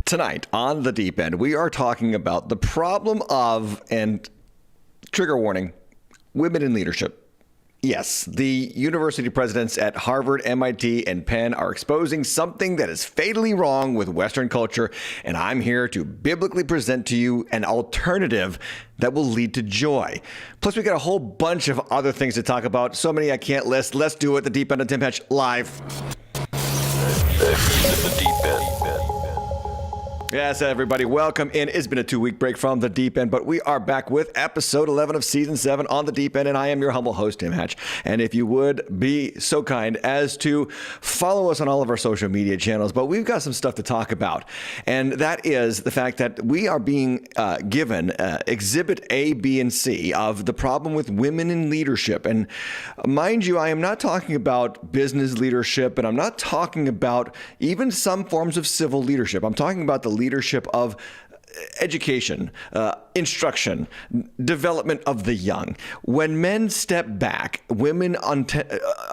Tonight on The Deep End, we are talking about the problem of, and trigger warning, women in leadership. Yes, the university presidents at Harvard, MIT, and Penn are exposing something that is fatally wrong with Western culture, and I'm here to biblically present to you an alternative that will lead to joy. Plus, we got a whole bunch of other things to talk about. So many I can't list. Let's do it. The Deep End of Tim Hatch live. The Deep End. Yes, everybody, welcome in. It's been a 2-week break from The Deep End, but we are back with episode 11 of season 7 on The Deep End, and I am your humble host, Tim Hatch. And if you would be so kind as to follow us on all of our social media channels, but we've got some stuff to talk about, and that is the fact that we are being given Exhibit A, B, and C of the problem with women in leadership. And mind you, I am not talking about business leadership, and I'm not talking about even some forms of civil leadership. I'm talking about the leadership of education, instruction, development of the young. When men step back, women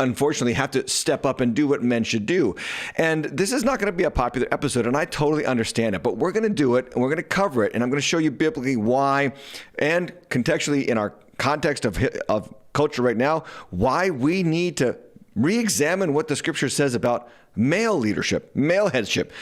unfortunately have to step up and do what men should do. And this is not going to be a popular episode, and I totally understand it, but we're going to do it, and we're going to cover it, and I'm going to show you biblically why, and contextually in our context of culture right now, why we need to re-examine what the scripture says about male leadership, male headship,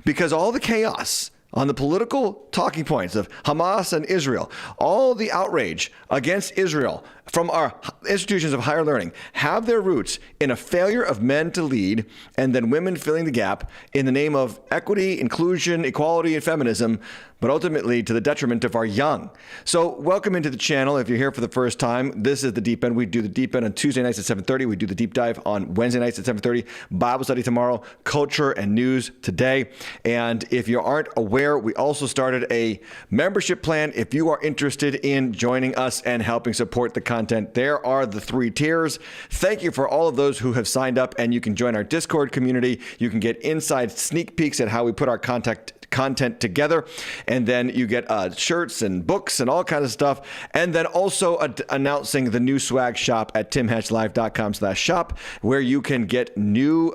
because all the chaos on the political talking points of Hamas and Israel, all the outrage against Israel from our institutions of higher learning have their roots in a failure of men to lead and then women filling the gap in the name of equity, inclusion, equality, and feminism, but ultimately to the detriment of our young. So welcome into the channel. If you're here for the first time, this is The Deep End. We do The Deep End on Tuesday nights at 7:30. We do the deep dive on Wednesday nights at 7:30. Bible study tomorrow, culture and news today. And if you aren't aware, we also started a membership plan. If you are interested in joining us and helping support the content, there are the 3 tiers. Thank you for all of those who have signed up, and you can join our Discord community. You can get inside sneak peeks at how we put our content together, and then you get shirts and books and all kinds of stuff, and then also announcing the new swag shop at timhatchlive.com/shop, where you can get new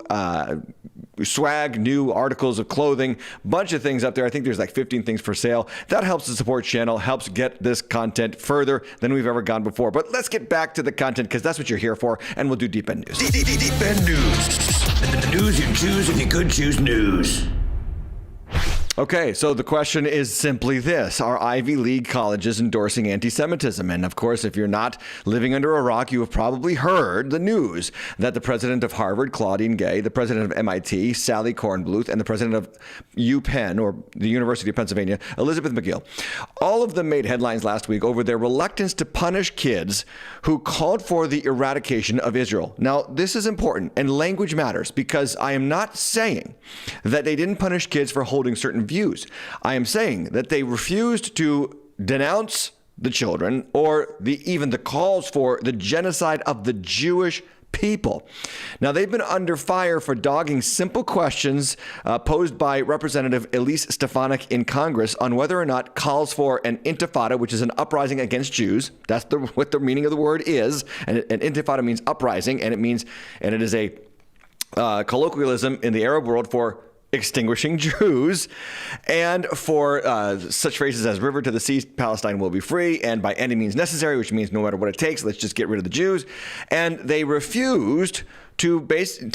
swag, new articles of clothing, bunch of things up there. I think there's like 15 things for sale. That helps the support channel, helps get this content further than we've ever gone before. But let's get back to the content, because that's what you're here for, and we'll do Deep End News. Deep End News. The news you choose if you could choose news. Okay, so the question is simply this. Are Ivy League colleges endorsing anti-Semitism? And of course, if you're not living under a rock, you have probably heard the news that the president of Harvard, Claudine Gay, the president of MIT, Sally Kornbluth, and the president of UPenn, or the University of Pennsylvania, Elizabeth McGill, all of them made headlines last week over their reluctance to punish kids who called for the eradication of Israel. Now, this is important, and language matters, because I am not saying that they didn't punish kids for holding certain views. I am saying that they refused to denounce the children or even the calls for the genocide of the Jewish people. Now, they've been under fire for dogging simple questions posed by Representative Elise Stefanik in Congress on whether or not calls for an intifada, which is an uprising against Jews. That's what the meaning of the word is. And an intifada means uprising, and it is a colloquialism in the Arab world for extinguishing Jews, and for such phrases as river to the sea, Palestine will be free, and by any means necessary, which means no matter what it takes, let's just get rid of the Jews. And they refused to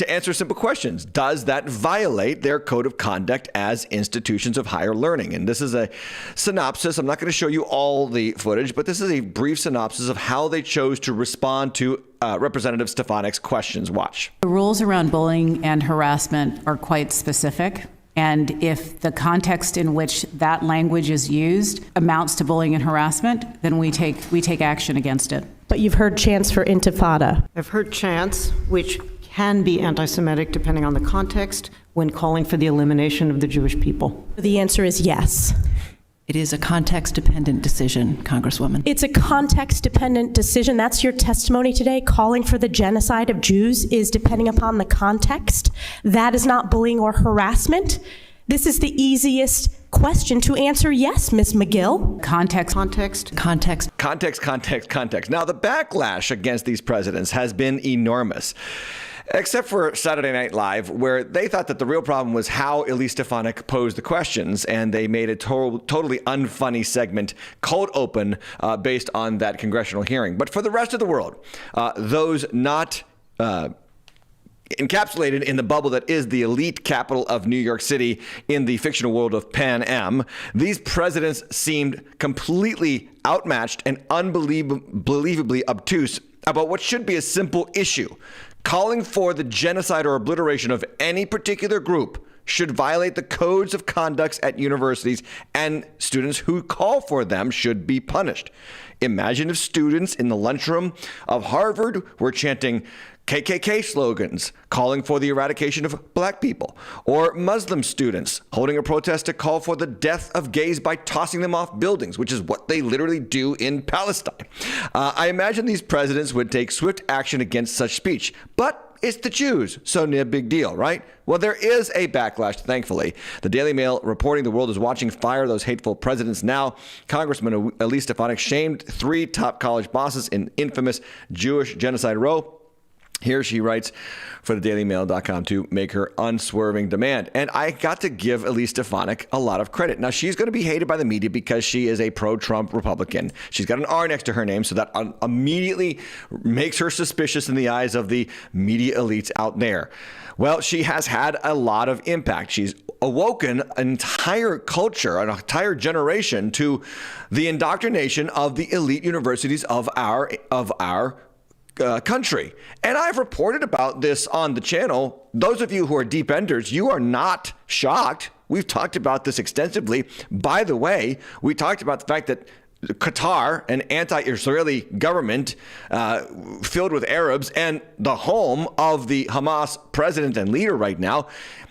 answer simple questions. Does that violate their code of conduct as institutions of higher learning? And this is a synopsis. I'm not going to show you all the footage, but this is a brief synopsis of how they chose to respond to Representative Stefanik's questions. Watch. The rules around bullying and harassment are quite specific. And if the context in which that language is used amounts to bullying and harassment, then we take action against it. But you've heard chants for intifada. I've heard chants which can be anti-Semitic depending on the context when calling for the elimination of the Jewish people. The answer is yes. It is a context-dependent decision, Congresswoman. It's a context-dependent decision. That's your testimony today. Calling for the genocide of Jews is depending upon the context. That is not bullying or harassment. This is the easiest question to answer. Yes, Ms. McGill. Context. Now, the backlash against these presidents has been enormous. Except for Saturday Night Live, where they thought that the real problem was how Elise Stefanik posed the questions, and they made a totally unfunny segment cold open based on that congressional hearing. But for the rest of the world, those not encapsulated in the bubble that is the elite capital of New York City in the fictional world of Pan Am, these presidents seemed completely outmatched and unbelievably obtuse about what should be a simple issue. Calling for the genocide or obliteration of any particular group should violate the codes of conduct at universities, and students who call for them should be punished. Imagine if students in the lunchroom of Harvard were chanting KKK slogans calling for the eradication of black people, or Muslim students holding a protest to call for the death of gays by tossing them off buildings, which is what they literally do in Palestine. I imagine these presidents would take swift action against such speech, but it's the Jews, so no big deal, right? Well, there is a backlash, thankfully. The Daily Mail reporting the world is watching fire those hateful presidents now. Congressman Elise Stefanik shamed 3 top college bosses in infamous Jewish genocide row. Here she writes for the dailymail.com to make her unswerving demand. And I got to give Elise Stefanik a lot of credit. Now, she's going to be hated by the media because she is a pro-Trump Republican. She's got an R next to her name, so that immediately makes her suspicious in the eyes of the media elites out there. Well, she has had a lot of impact. She's awoken an entire culture, an entire generation to the indoctrination of the elite universities of our country. And I've reported about this on the channel. Those of you who are deep enders, you are not shocked. We've talked about this extensively. By the way, we talked about the fact that Qatar, an anti-Israeli government filled with Arabs and the home of the Hamas president and leader right now,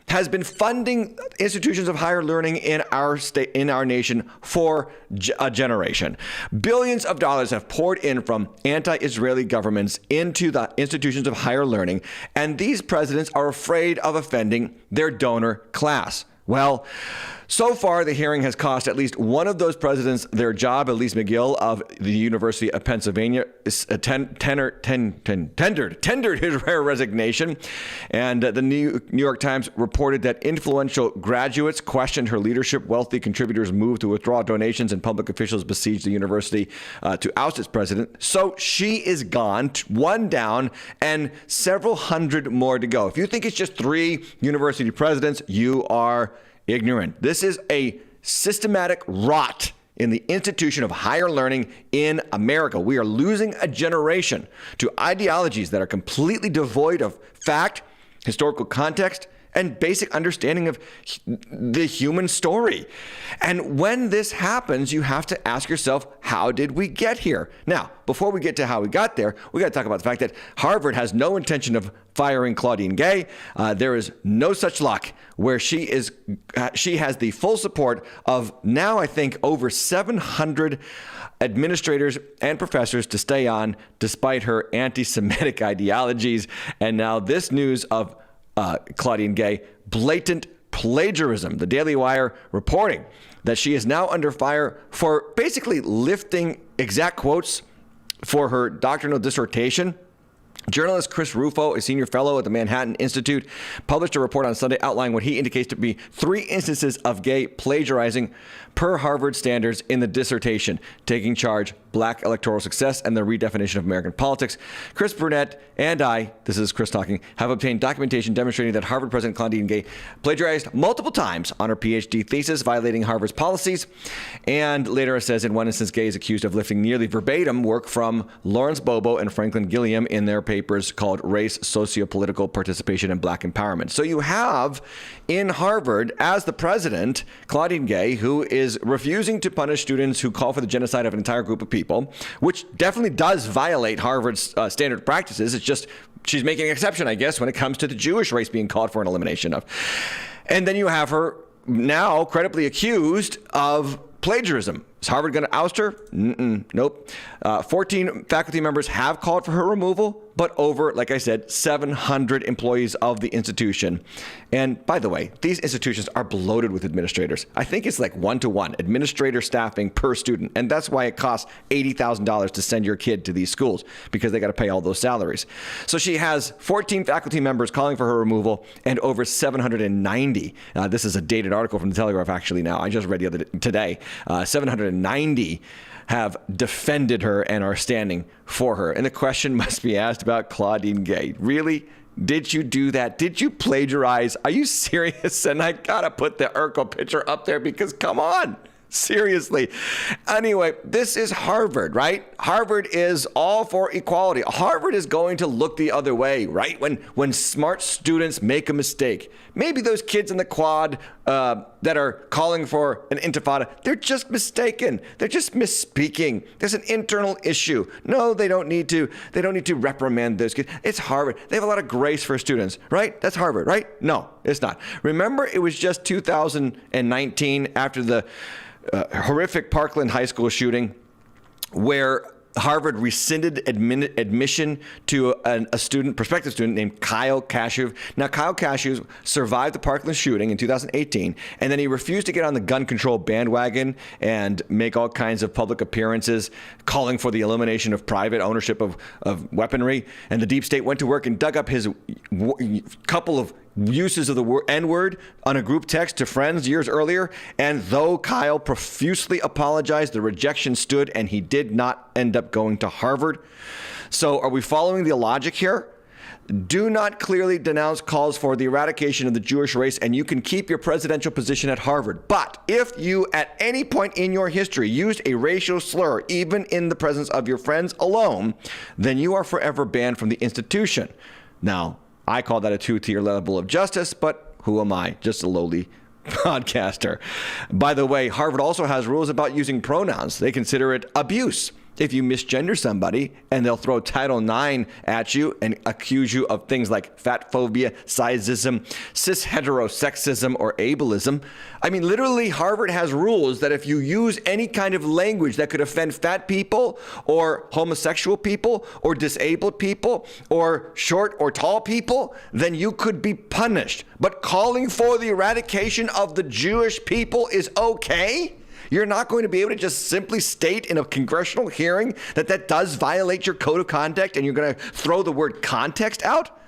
has been funding institutions of higher learning in our state, in our nation, for a generation. Billions of dollars have poured in from anti-Israeli governments into the institutions of higher learning, and these presidents are afraid of offending their donor class. Well, so far, the hearing has cost at least one of those presidents their job. Elise McGill of the University of Pennsylvania tendered his resignation. And the New York Times reported that influential graduates questioned her leadership. Wealthy contributors moved to withdraw donations, and public officials besieged the university to oust its president. So she is gone, one down, and several hundred more to go. If you think it's just 3 university presidents, you are ignorant. This is a systematic rot in the institution of higher learning in America. We are losing a generation to ideologies that are completely devoid of fact, historical context, and basic understanding of the human story. And when this happens, you have to ask yourself, how did we get here? Now, before we get to how we got there, we got to talk about the fact that Harvard has no intention of firing Claudine Gay. There is no such luck, where she has the full support of now, I think, over 700 administrators and professors to stay on despite her anti-Semitic ideologies. And now this news of Claudine Gay, blatant plagiarism. The Daily Wire reporting that she is now under fire for basically lifting exact quotes for her doctoral dissertation. Journalist Chris Rufo, a senior fellow at the Manhattan Institute, published a report on Sunday outlining what he indicates to be 3 instances of Gay plagiarizing per Harvard standards in the dissertation, taking charge, Black electoral success, and the redefinition of American politics. Chris Burnett and I, this is Chris talking, have obtained documentation demonstrating that Harvard President Claudine Gay plagiarized multiple times on her PhD thesis, violating Harvard's policies. And later it says in one instance, Gay is accused of lifting nearly verbatim work from Lawrence Bobo and Franklin Gilliam in their papers called Race, Sociopolitical Participation, and Black Empowerment. So you have in Harvard, as the president, Claudine Gay, who is refusing to punish students who call for the genocide of an entire group of people, which definitely does violate Harvard's standard practices. It's just she's making an exception, I guess, when it comes to the Jewish race being called for an elimination of. And then you have her now credibly accused of plagiarism. Is Harvard going to oust her? Nope. 14 faculty members have called for her removal, but over, like I said, 700 employees of the institution. And by the way, these institutions are bloated with administrators. I think it's like 1-to-1 administrator staffing per student. And that's why it costs $80,000 to send your kid to these schools, because they got to pay all those salaries. So she has 14 faculty members calling for her removal and over 790. This is a dated article from the Telegraph, actually, now. I just read today. 790 have defended her and are standing for her. And the question must be asked about Claudine Gay. Really? Did you do that? Did you plagiarize? Are you serious? And I gotta put the Urkel picture up there because come on. Seriously. Anyway, this is Harvard, right? Harvard is all for equality. Harvard is going to look the other way, right? When smart students make a mistake. Maybe those kids in the quad that are calling for an intifada, they're just mistaken. They're just misspeaking. There's an internal issue. No, they don't need to reprimand those kids. It's Harvard. They have a lot of grace for students, right? That's Harvard, right? No, it's not. Remember, it was just 2019 after the horrific Parkland High School shooting, where Harvard rescinded admission to a prospective student named Kyle Kashuv. Now, Kyle Kashuv survived the Parkland shooting in 2018, and then he refused to get on the gun control bandwagon and make all kinds of public appearances calling for the elimination of private ownership of weaponry. And the deep state went to work and dug up his couple of uses of the N-word on a group text to friends years earlier. And though Kyle profusely apologized, the rejection stood, and he did not end up going to Harvard. So are we following the logic here? Do not clearly denounce calls for the eradication of the Jewish race, and you can keep your presidential position at Harvard. But if you at any point in your history used a racial slur, even in the presence of your friends alone, then you are forever banned from the institution. Now, I call that a two-tier level of justice, but who am I? Just a lowly podcaster. By the way, Harvard also has rules about using pronouns. They consider it abuse if you misgender somebody, and they'll throw Title IX at you and accuse you of things like fat phobia, sizeism, cis heterosexism, or ableism. I mean, literally, Harvard has rules that if you use any kind of language that could offend fat people or homosexual people or disabled people or short or tall people, then you could be punished. But calling for the eradication of the Jewish people is okay? You're not going to be able to just simply state in a congressional hearing that does violate your code of conduct, and you're going to throw the word context out?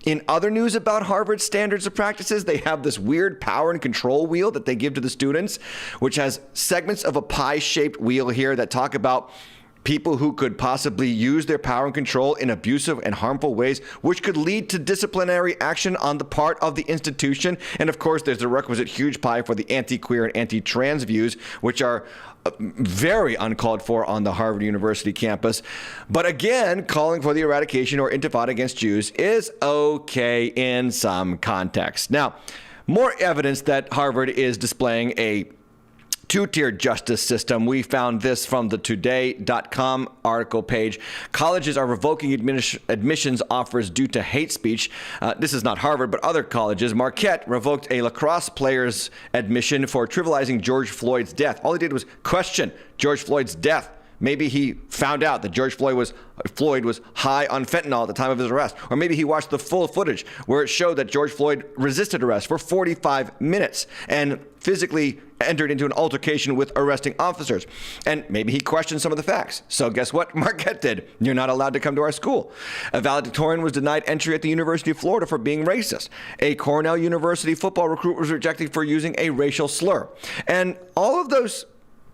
In other news about Harvard's standards of practices, they have this weird power and control wheel that they give to the students, which has segments of a pie-shaped wheel here that talk about people who could possibly use their power and control in abusive and harmful ways, which could lead to disciplinary action on the part of the institution. And of course, there's the requisite huge pie for the anti-queer and anti-trans views, which are very uncalled for on the Harvard University campus. But again, calling for the eradication or intifada against Jews is okay in some context. Now, more evidence that Harvard is displaying a two-tier justice system. We found this from the today.com article page. Colleges are revoking admissions offers due to hate speech. This is not Harvard, but other colleges. Marquette revoked a lacrosse player's admission for trivializing George Floyd's death. All he did was question George Floyd's death. Maybe he found out that George Floyd was high on fentanyl at the time of his arrest. Or maybe he watched the full footage where it showed that George Floyd resisted arrest for 45 minutes and physically entered into an altercation with arresting officers. And maybe he questioned some of the facts. So guess what Marquette did? You're not allowed to come to our school. A valedictorian was denied entry at the University of Florida for being racist. A Cornell University football recruit was rejected for using a racial slur. And all of those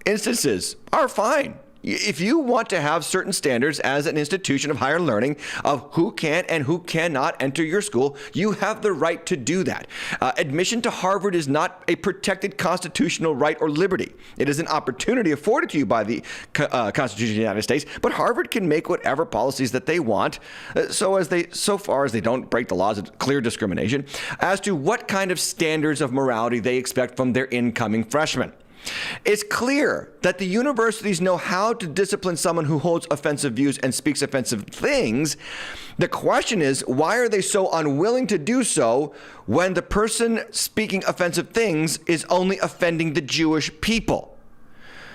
instances are fine. If you want to have certain standards as an institution of higher learning of who can and who cannot enter your school, you have the right to do that. Admission to Harvard is not a protected constitutional right or liberty. It is an opportunity afforded to you by the Constitution of the United States, but Harvard can make whatever policies that they want, so far as they don't break the laws of clear discrimination, as to what kind of standards of morality they expect from their incoming freshmen. It's clear that the universities know how to discipline someone who holds offensive views and speaks offensive things. The question is, why are they so unwilling to do so when the person speaking offensive things is only offending the Jewish people?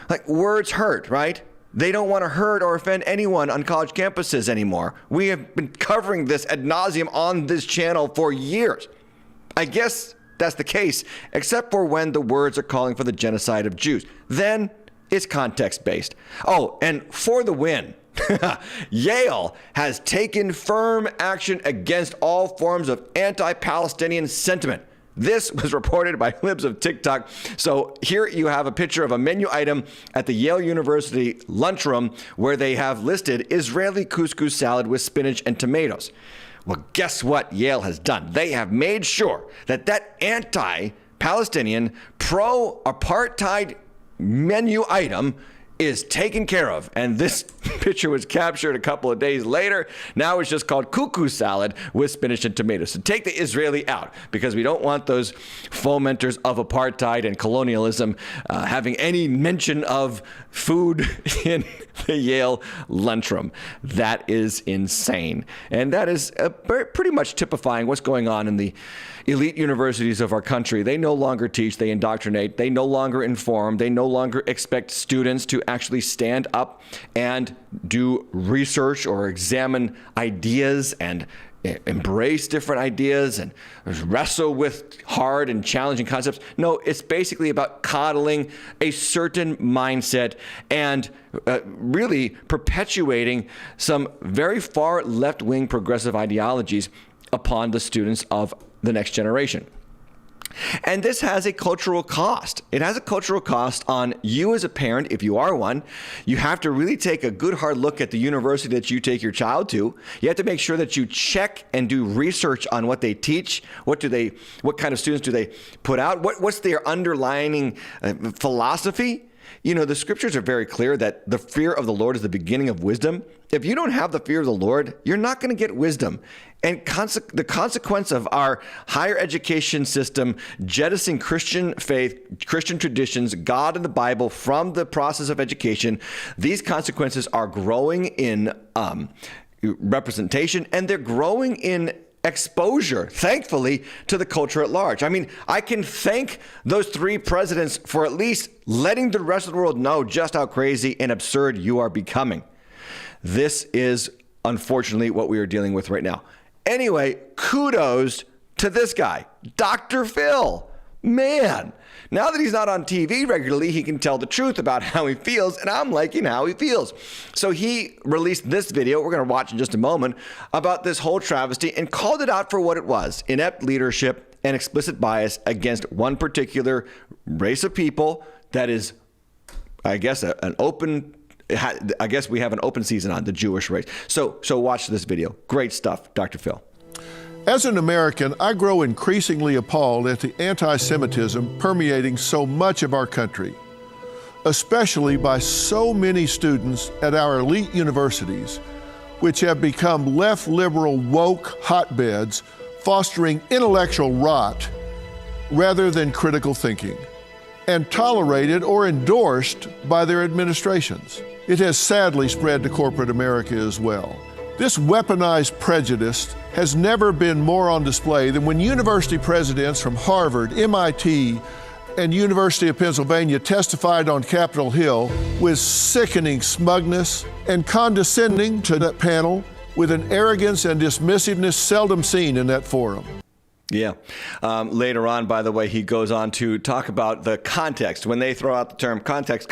Like, words hurt, right? They don't want to hurt or offend anyone on college campuses anymore. We have been covering this ad nauseum on this channel for years. I guess that's the case, except for when the words are calling for the genocide of Jews. Then it's context-based. Oh, and for the win, Yale has taken firm action against all forms of anti-Palestinian sentiment. This was reported by Libs of TikTok. So here you have a picture of a menu item at the Yale University lunchroom where they have listed Israeli couscous salad with spinach and tomatoes. Well, guess what Yale has done? They have made sure that that anti-Palestinian, pro-apartheid menu item is taken care of. And this picture was captured a couple of days later. Now it's just called cuckoo salad with spinach and tomatoes. So take the Israeli out, because we don't want those fomenters of apartheid and colonialism having any mention of food in the Yale lunchroom. That is insane. And that is pretty much typifying what's going on in the elite universities of our country. They no longer teach, they indoctrinate, they no longer inform, they no longer expect students to actually stand up and do research or examine ideas and embrace different ideas and wrestle with hard and challenging concepts. No, it's basically about coddling a certain mindset and really perpetuating some very far left-wing progressive ideologies upon the students of the next generation. And this has a cultural cost. It has a cultural cost on you as a parent, if you are one. You have to really take a good hard look at the university that you take your child to. You have to make sure that you check and do research on what they teach. What kind of students do they put out? What's their underlying philosophy? You know, the scriptures are very clear that the fear of the Lord is the beginning of wisdom. If you don't have the fear of the Lord, you're not going to get wisdom. And the consequence of our higher education system jettisoning Christian faith, Christian traditions, God and the Bible from the process of education, these consequences are growing in representation, and they're growing in exposure, thankfully, to the culture at large. I mean, I can thank those three presidents for at least letting the rest of the world know just how crazy and absurd you are becoming. This is, unfortunately, what we are dealing with right now. Anyway, kudos to this guy, Dr. Phil. Man, now that he's not on TV regularly, he can tell the truth about how he feels, and I'm liking how he feels. So he released this video, we're going to watch in just a moment, about this whole travesty and called it out for what it was: inept leadership and explicit bias against one particular race of people that is, I guess, I guess we have an open season on the Jewish race. So watch this video. Great stuff, Dr. Phil. As an American, I grow increasingly appalled at the anti-Semitism permeating so much of our country, especially by so many students at our elite universities, which have become left liberal woke hotbeds fostering intellectual rot rather than critical thinking, and tolerated or endorsed by their administrations. It has sadly spread to corporate America as well. This weaponized prejudice has never been more on display than when university presidents from Harvard, MIT, and University of Pennsylvania testified on Capitol Hill with sickening smugness and condescending to that panel with an arrogance and dismissiveness seldom seen in that forum. Yeah. Later on, by the way, he goes on to talk about the context. When they throw out the term context,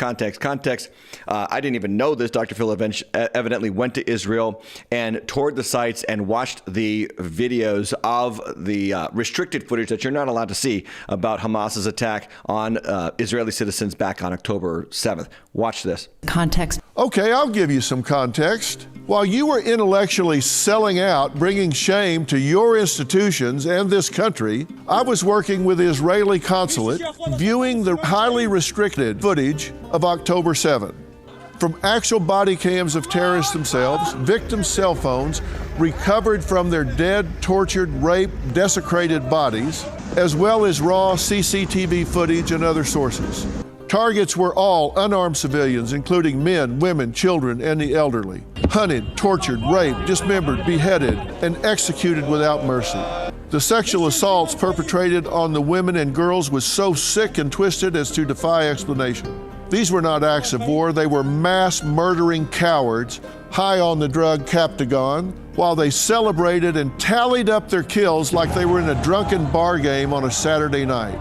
I didn't even know this. Dr. Phil evidently went to Israel and toured the sites and watched the videos of the restricted footage that you're not allowed to see about Hamas's attack on Israeli citizens back on October 7th. Watch this. Context. Okay, I'll give you some context. While you were intellectually selling out, bringing shame to your institutions and this country, I was working with the Israeli consulate, viewing the highly restricted footage of October 7. From actual body cams of terrorists themselves, victims' cell phones recovered from their dead, tortured, raped, desecrated bodies, as well as raw CCTV footage and other sources. Targets were all unarmed civilians, including men, women, children, and the elderly. Hunted, tortured, raped, dismembered, beheaded, and executed without mercy. The sexual assaults perpetrated on the women and girls was so sick and twisted as to defy explanation. These were not acts of war. They were mass murdering cowards high on the drug Captagon while they celebrated and tallied up their kills like they were in a drunken bar game on a Saturday night.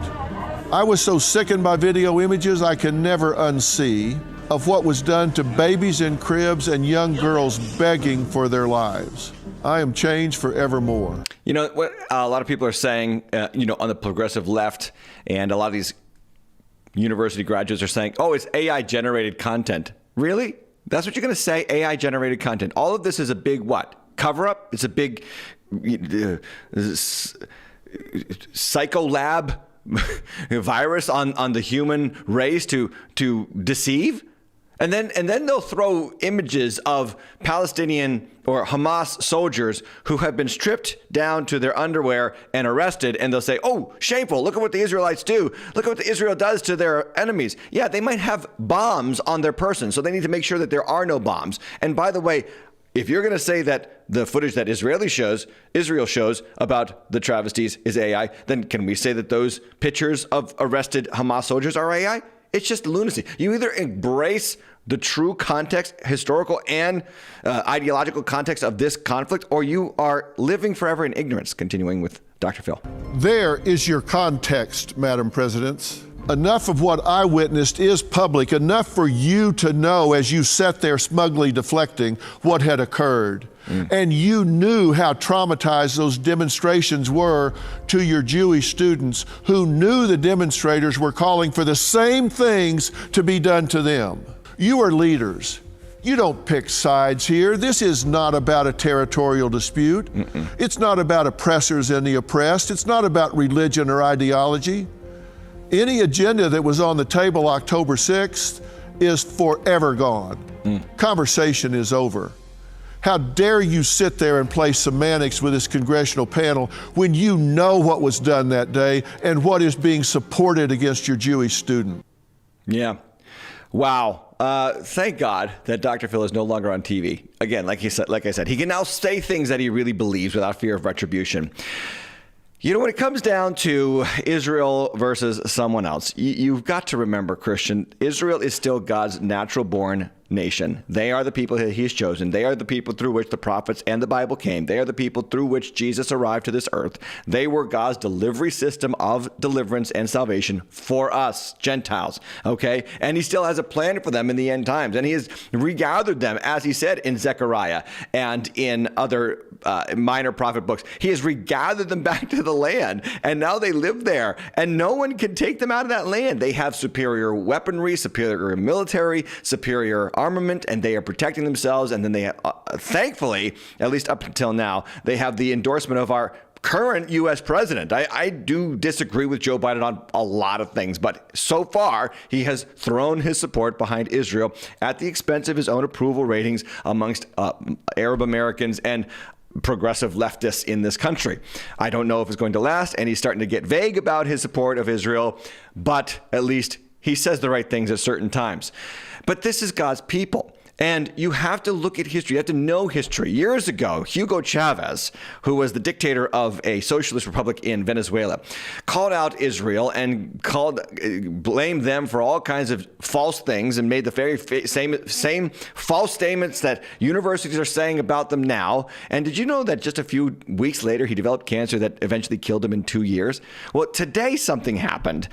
I was so sickened by video images I can never unsee of what was done to babies in cribs and young girls begging for their lives. I am changed forevermore. You know, what a lot of people are saying, on the progressive left, and a lot of these university graduates are saying, oh, it's AI-generated content. Really? That's what you're going to say? AI-generated content. All of this is a big what? Cover-up? It's a big psycho-lab virus on the human race to deceive? And then they'll throw images of Palestinian or Hamas soldiers who have been stripped down to their underwear and arrested, and they'll say, oh, shameful, look at what the Israelites do. Look at what Israel does to their enemies. Yeah, they might have bombs on their person, so they need to make sure that there are no bombs. And by the way, if you're going to say that the footage that Israel shows about the travesties is AI, then can we say that those pictures of arrested Hamas soldiers are AI? It's just lunacy. You either embrace the true context, historical and ideological context of this conflict, or you are living forever in ignorance. Continuing with Dr. Phil. There is your context, Madam President. Enough of what I witnessed is public, enough for you to know as you sat there smugly deflecting what had occurred. And you knew how traumatized those demonstrations were to your Jewish students who knew the demonstrators were calling for the same things to be done to them. You are leaders. You don't pick sides here. This is not about a territorial dispute. It's not about oppressors and the oppressed. It's not about religion or ideology. Any agenda that was on the table October 6th is forever gone. Conversation is over. How dare you sit there and play semantics with this congressional panel when you know what was done that day and what is being supported against your Jewish student? Yeah. Wow. Thank God that Dr. Phil is no longer on TV. Again, like I said, he can now say things that he really believes without fear of retribution. You know, when it comes down to Israel versus someone else, you've got to remember, Christian, Israel is still God's natural-born nation. They are the people that he has chosen. They are the people through which the prophets and the Bible came. They are the people through which Jesus arrived to this earth. They were God's delivery system of deliverance and salvation for us, Gentiles, okay? And he still has a plan for them in the end times. And he has regathered them, as he said in Zechariah and in other minor prophet books. He has regathered them back to the land, and now they live there, and no one can take them out of that land. They have superior weaponry, superior military, superior armament, and they are protecting themselves. And then they have, thankfully, at least up until now, they have the endorsement of our current U.S. president. I do disagree with Joe Biden on a lot of things, but so far he has thrown his support behind Israel at the expense of his own approval ratings amongst Arab Americans and progressive leftists in this country. I don't know if it's going to last, and he's starting to get vague about his support of Israel, but at least he says the right things at certain times. But this is God's people. And you have to look at history. You have to know history. Years ago, Hugo Chavez, who was the dictator of a socialist republic in Venezuela, called out Israel and blamed them for all kinds of false things and made the very same false statements that universities are saying about them now. And did you know that just a few weeks later, he developed cancer that eventually killed him in 2 years? Well, today something happened.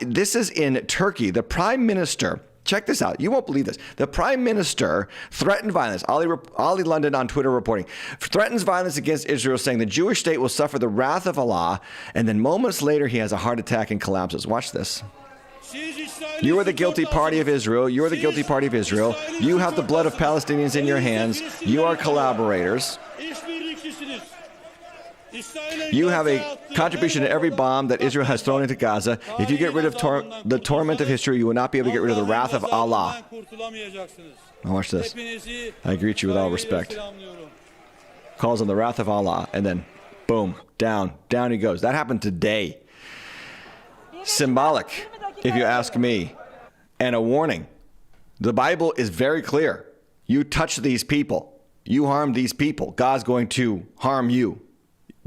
This is in Turkey. The prime minister, check this out. You won't believe this. The prime minister threatened violence. Ali London on Twitter reporting, threatens violence against Israel, saying the Jewish state will suffer the wrath of Allah. And then moments later, he has a heart attack and collapses. Watch this. You are the guilty party of Israel. You are the guilty party of Israel. You have the blood of Palestinians in your hands. You are collaborators. You have a contribution to every bomb that Israel has thrown into Gaza. If you get rid of the torment of history, you will not be able to get rid of the wrath of Allah. Now watch this. I greet you with all respect. Calls on the wrath of Allah, and then boom, down he goes. That happened today. Symbolic, if you ask me, and a warning. The Bible is very clear. You touch these people, you harm these people, God's going to harm you.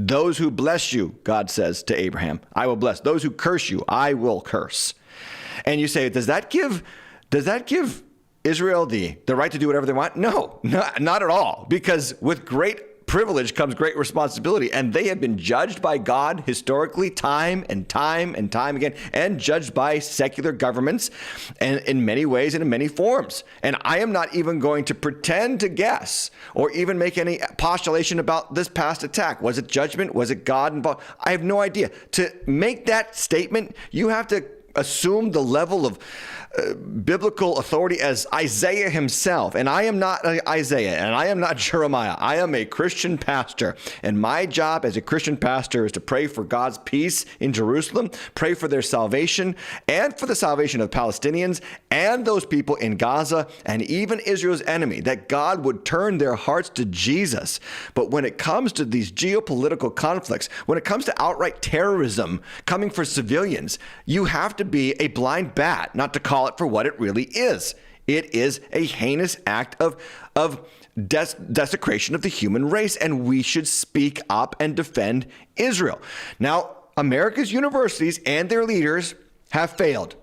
Those who bless you, God says to Abraham, I will bless. Those who curse you, I will curse. And you say, does that give Does that give Israel the right to do whatever they want? No, not at all. Because with great privilege comes great responsibility. And they have been judged by God historically time and time again, and judged by secular governments and in many ways and in many forms. And I am not even going to pretend to guess or even make any postulation about this past attack. Was it judgment? Was it God involved? I have no idea. To make that statement, you have to assume the level of biblical authority as Isaiah himself. And I am not Isaiah, and I am not Jeremiah. I am a Christian pastor. And my job as a Christian pastor is to pray for God's peace in Jerusalem, pray for their salvation, and for the salvation of Palestinians and those people in Gaza, and even Israel's enemy, that God would turn their hearts to Jesus. But when it comes to these geopolitical conflicts, when it comes to outright terrorism coming for civilians, you have to be a blind bat not to call it for what it really is. It is a heinous act of desecration of the human race, and we should speak up and defend Israel. Now, America's universities and their leaders have failed,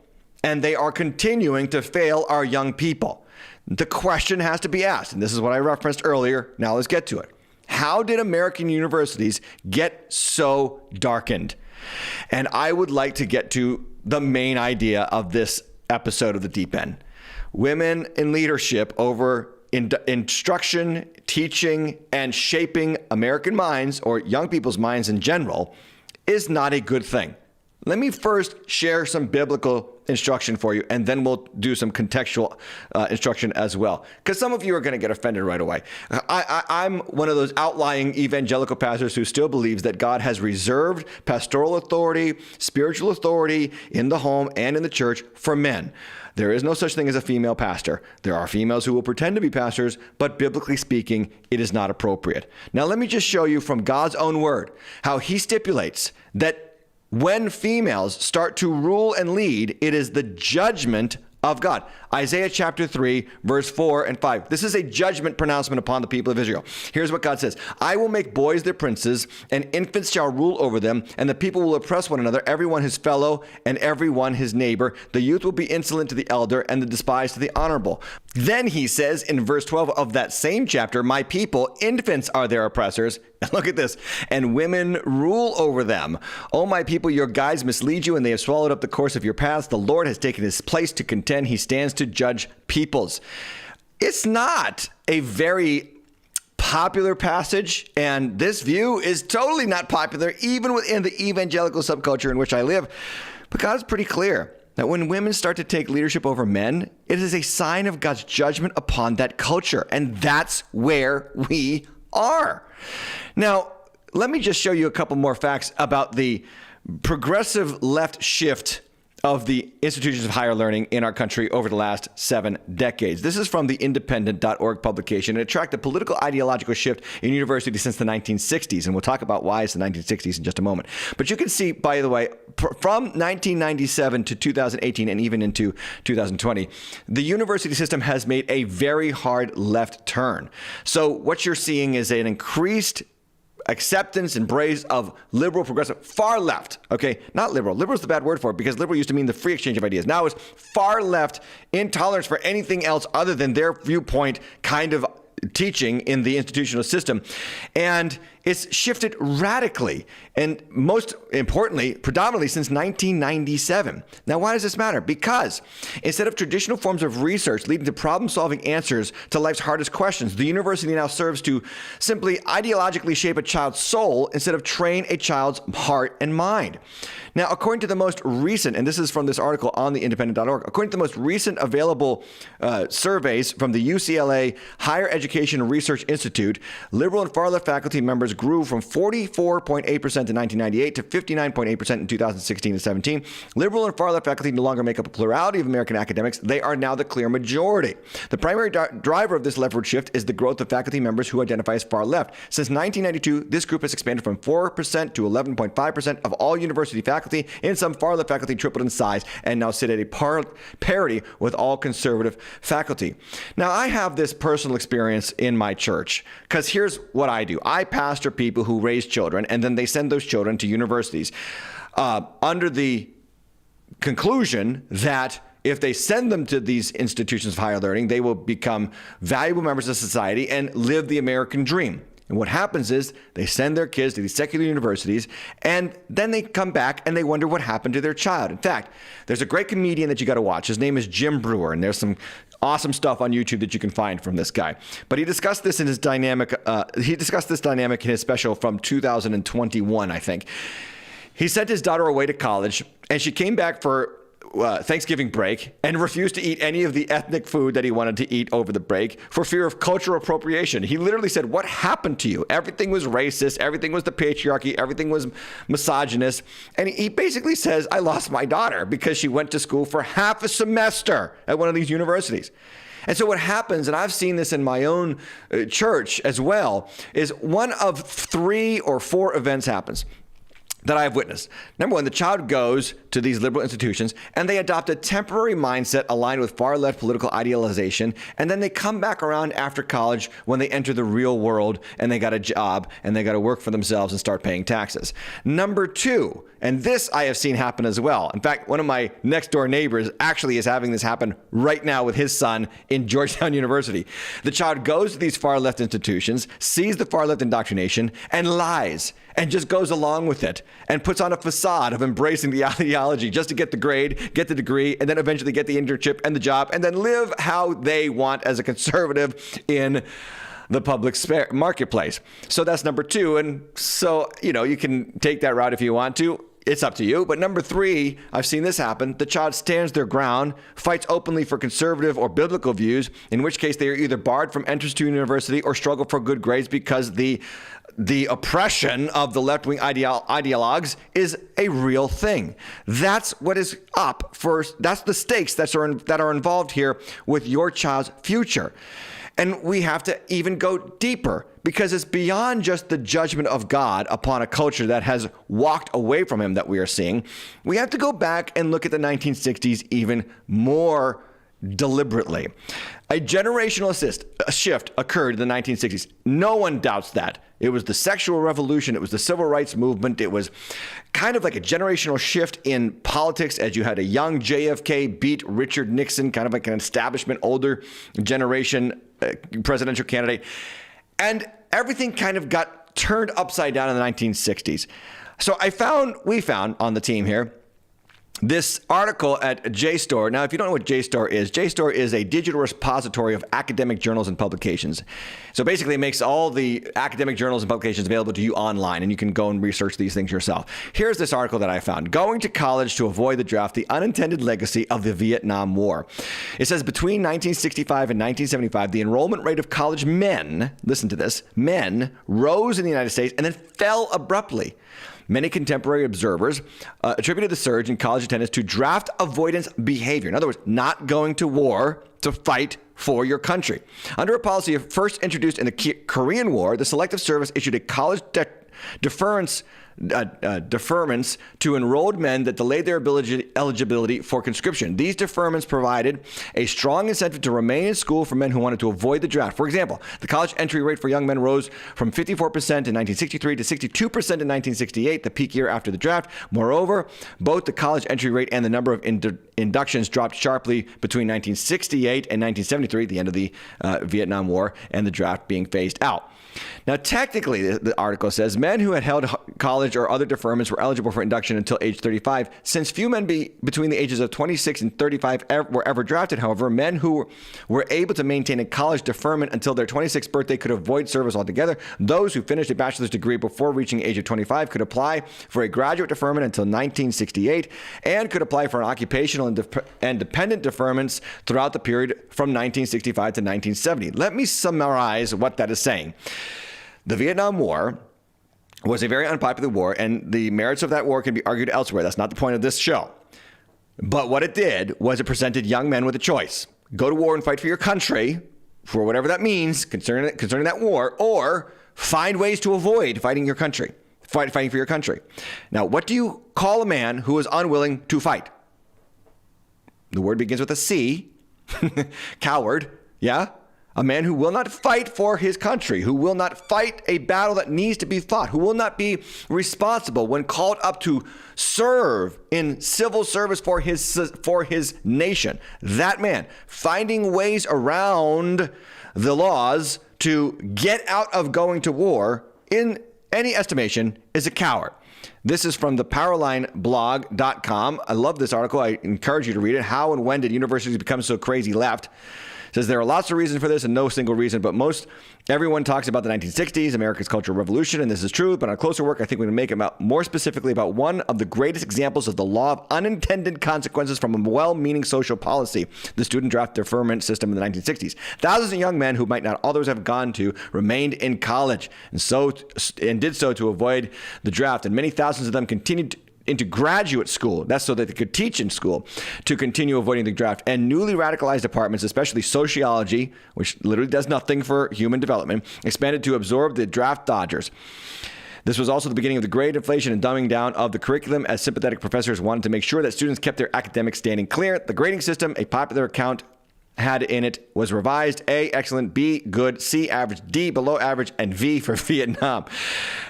and they are continuing to fail our young people. The question has to be asked, and this is what I referenced earlier. Now let's get to it. How did American universities get so darkened? And I would like to get to the main idea of this episode of The Deep End. Women in leadership over instruction, teaching, and shaping American minds, or young people's minds in general, is not a good thing. Let me first share some biblical instruction for you, and then we'll do some contextual instruction as well. Because some of you are going to get offended right away. I'm one of those outlying evangelical pastors who still believes that God has reserved pastoral authority, spiritual authority in the home and in the church for men. There is no such thing as a female pastor. There are females who will pretend to be pastors, but biblically speaking, it is not appropriate. Now, let me just show you from God's own word how he stipulates that when females start to rule and lead, it is the judgment of God. Isaiah chapter 3, verse 4 and 5. This is a judgment pronouncement upon the people of Israel. Here's what God says. I will make boys their princes, and infants shall rule over them, and the people will oppress one another, everyone his fellow, and everyone his neighbor. The youth will be insolent to the elder, and the despised to the honorable. Then he says in verse 12 of that same chapter, my people, infants are their oppressors. And look at this. And women rule over them. O my people, your guides mislead you, and they have swallowed up the course of your paths. The Lord has taken his place to contend. He stands to judge peoples. It's not a very popular passage, and this view is totally not popular, even within the evangelical subculture in which I live. But God is pretty clear that when women start to take leadership over men, it is a sign of God's judgment upon that culture. And that's where we are. Now, let me just show you a couple more facts about the progressive left shift of the institutions of higher learning in our country over the last 7 decades. This is from the independent.org publication. It tracked a political ideological shift in universities since the 1960s, and we'll talk about why it's the 1960s in just a moment. But you can see, by the way, from 1997 to 2018 and even into 2020, the university system has made a very hard left turn. So what you're seeing is an increased acceptance, embrace of liberal, progressive, far left. Okay, not liberal. Liberal is the bad word for it, because liberal used to mean the free exchange of ideas. Now it's far left, intolerance for anything else other than their viewpoint kind of teaching in the institutional system. And it's shifted radically, and most importantly, predominantly since 1997. Now, why does this matter? Because instead of traditional forms of research leading to problem-solving answers to life's hardest questions, the university now serves to simply ideologically shape a child's soul instead of train a child's heart and mind. Now, according to the most recent, and this is from this article on the independent.org, according to the most recent available surveys from the UCLA Higher Education Research Institute, liberal and far-left faculty members grew from 44.8% in 1998 to 59.8% in 2016 and 17. Liberal and far-left faculty no longer make up a plurality of American academics. They are now the clear majority. The primary driver of this leftward shift is the growth of faculty members who identify as far-left. Since 1992, this group has expanded from 4% to 11.5% of all university faculty, and some far-left faculty tripled in size and now sit at a parity with all conservative faculty. Now, I have this personal experience in my church, because here's what I do. I pastor people who raise children, and then they send those children to universities under the conclusion that if they send them to these institutions of higher learning, they will become valuable members of society and live the American dream. And what happens is they send their kids to these secular universities, and then they come back and they wonder what happened to their child. In fact, there's a great comedian that you got to watch. His name is Jim Brewer, and there's some awesome stuff on YouTube that you can find from this guy. But he discussed this in his dynamic. He discussed this dynamic in his special from 2021, I think. He sent his daughter away to college, and she came back for Thanksgiving break and refused to eat any of the ethnic food that he wanted to eat over the break for fear of cultural appropriation. He literally said, "What happened to you?" Everything was racist. Everything was the patriarchy. Everything was misogynist. And he basically says, "I lost my daughter because she went to school for half a semester at one of these universities." And so what happens, and I've seen this in my own church as well, is one of 3 or 4 events happens that I have witnessed. Number one, the child goes to these liberal institutions and they adopt a temporary mindset aligned with far left political idealization, and then they come back around after college when they enter the real world and they got a job and they got to work for themselves and start paying taxes. Number 2, and this I have seen happen as well. In fact, one of my next door neighbors actually is having this happen right now with his son in Georgetown University. The child goes to these far left institutions, sees the far left indoctrination, and lies, and just goes along with it and puts on a facade of embracing the ideology just to get the grade, get the degree, and then eventually get the internship and the job, and then live how they want as a conservative in the public marketplace. So that's number 2. And so, you can take that route if you want to. It's up to you. But number 3, I've seen this happen. The child stands their ground, fights openly for conservative or biblical views, in which case they are either barred from entrance to university or struggle for good grades because the oppression of the left-wing ideologues is a real thing. That's what is up for. That's the stakes that are involved here with your child's future. And we have to even go deeper, because it's beyond just the judgment of God upon a culture that has walked away from him that we are seeing. We have to go back and look at the 1960s even more deliberately. A generational shift occurred in the 1960s. No one doubts that. It was the sexual revolution. It was the civil rights movement. It was kind of like a generational shift in politics, as you had a young JFK beat Richard Nixon, kind of like an establishment, older generation presidential candidate. And everything kind of got turned upside down in the 1960s. So we found on the team here this article at JSTOR. Now, if you don't know what JSTOR is a digital repository of academic journals and publications. So basically, it makes all the academic journals and publications available to you online, and you can go and research these things yourself. Here's this article that I found. Going to college to avoid the draft, the unintended legacy of the Vietnam War. It says between 1965 and 1975, the enrollment rate of college men, listen to this, men rose in the United States and then fell abruptly. Many contemporary observers attributed the surge in college attendance to draft avoidance behavior. In other words, not going to war to fight for your country. Under a policy first introduced in the Korean War, the Selective Service issued a college deferments to enrolled men that delayed their eligibility for conscription. These deferments provided a strong incentive to remain in school for men who wanted to avoid the draft. For example, the college entry rate for young men rose from 54% in 1963 to 62% in 1968, the peak year after the draft. Moreover, both the college entry rate and the number of inductions dropped sharply between 1968 and 1973, the end of the Vietnam War, and the draft being phased out. Now, technically, the article says men who had held college or other deferments were eligible for induction until age 35. Since few men between the ages of 26 and 35 were ever drafted, however, men who were able to maintain a college deferment until their 26th birthday could avoid service altogether. Those who finished a bachelor's degree before reaching the age of 25 could apply for a graduate deferment until 1968 and could apply for an occupational and dependent deferments throughout the period from 1965 to 1970. Let me summarize what that is saying. The Vietnam War was a very unpopular war, and the merits of that war can be argued elsewhere. That's not the point of this show. But what it did was it presented young men with a choice. Go to war and fight for your country, for whatever that means concerning that war, or find ways to avoid fighting your country, fighting for your country. Now, what do you call a man who is unwilling to fight? The word begins with a C. Coward, yeah? A man who will not fight for his country, who will not fight a battle that needs to be fought, who will not be responsible when called up to serve in civil service for his nation. That man finding ways around the laws to get out of going to war, in any estimation, is a coward. This is from the powerlineblog.com. I love this article. I encourage you to read it. How and when did universities become so crazy left? It says there are lots of reasons for this and no single reason, but everyone talks about the 1960s, America's Cultural Revolution, and this is true, but on closer work, I think we can make about more specifically about one of the greatest examples of the law of unintended consequences from a well-meaning social policy, the student draft deferment system in the 1960s. Thousands of young men who might not otherwise have gone to remained in college and did so to avoid the draft, and many thousands of them continued into graduate school. That's so that they could teach in school to continue avoiding the draft. And newly radicalized departments, especially sociology, which literally does nothing for human development, expanded to absorb the draft dodgers. This was also the beginning of the great inflation and dumbing down of the curriculum, as sympathetic professors wanted to make sure that students kept their academic standing clear. The grading system, a popular account had in it, was revised: A, excellent; B, good; C, average; D, below average; and V for Vietnam.